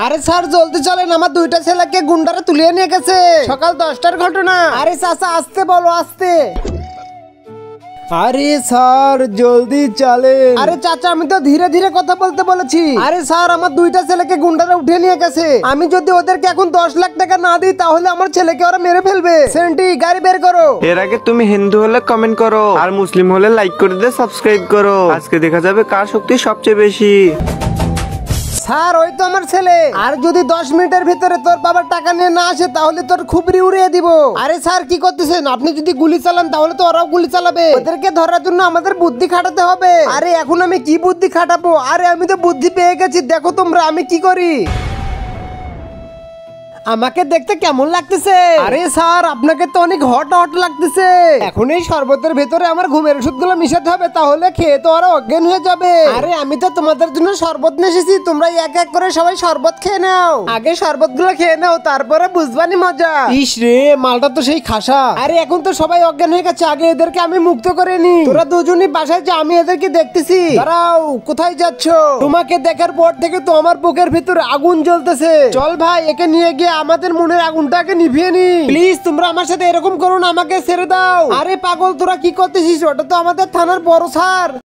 আরে স্যার জলদি চলেন, আমার দুইটা ছেলেকে গুন্ডারা তুলিয়ে নিয়ে গেছে। সকাল 10টার ঘটনা। আরে চাচা আসতে বলো, আসতে। আরে স্যার জলদি চলেন। আরে চাচা আমি তো ধীরে ধীরে কথা বলতে বলেছি। আরে স্যার আমার দুইটা ছেলেকে গুন্ডারা উঠিয়ে নিয়ে গেছে। আমি যদি ওদেরকে এখন 10 লাখ টাকা না দিই তাহলে আমার ছেলেকে ওরা মেরে ফেলবে। সেন্টি গাড়ি বের করো। এর আগে তুমি হিন্দু হলে কমেন্ট করো আর মুসলিম হলে লাইক করে দিয়ে সাবস্ক্রাইব করো। আজকে দেখা যাবে কার শক্তি সবচেয়ে বেশি। স্যার ওই তো আমার ছেলে। আর যদি 10 মিনিটের ভিতরে তোর বাবার টাকা নিয়ে না আসে তাহলে তোর খুবরি উড়িয়ে দিব। আরে স্যার কি করতেছেন আপনি? যদি গুলি চালান তাহলে তো ওরাও গুলি চালাবে। ওদেরকে ধরার জন্য আমাদের বুদ্ধি খাটাতে হবে। আরে এখন আমি কি বুদ্ধি খাটাবো? আরে আমি তো বুদ্ধি পেয়ে গেছি, দেখো তোমরা আমি কি করি। আমাকে দেখতে কেমন লাগতেছে? আরে স্যার আপনাকে তো অনেক হট হট লাগতেছে। এখন এই শরবতের ভেতরে আমার ঘুমের ওষুধগুলো মিশাতে হবে, তাহলে খেয়ে তো ওরা অজ্ঞান হয়ে যাবে। আরে আমি তো তোমাদের জন্য শরবত নিয়ে এসেছি, তোমরা এক এক করে সবাই শরবত খেয়ে নাও। আগে শরবতগুলো খেয়ে নাও, তারপরে বুঝবানি মজা। ইস রে মালটা তো সেই খাসা। আরে এখন তো সবাই অজ্ঞান হয়ে গেছে, আগে এদেরকে আমি মুক্ত করে নি। তোরা দুজনই বাসায় যা, আমি এদেরকে দেখতেছি। দাঁড়াও, কোথায় যাচ্ছ? তোমাকে দেখার পর থেকে তো আমার বুকের ভিতরে আগুন জ্বলতেছে। চল ভাই একে নিয়ে গিয়ে আমাদের মনের আগুনটাকে নিভিয়ে নি। প্লিজ তোমরা আমার সাথে এরকম করো না, আমাকে ছেড়ে দাও। আরে পাগল তোরা কি করতেছিস? ওটা তো আমাদের থানার বড় স্যার।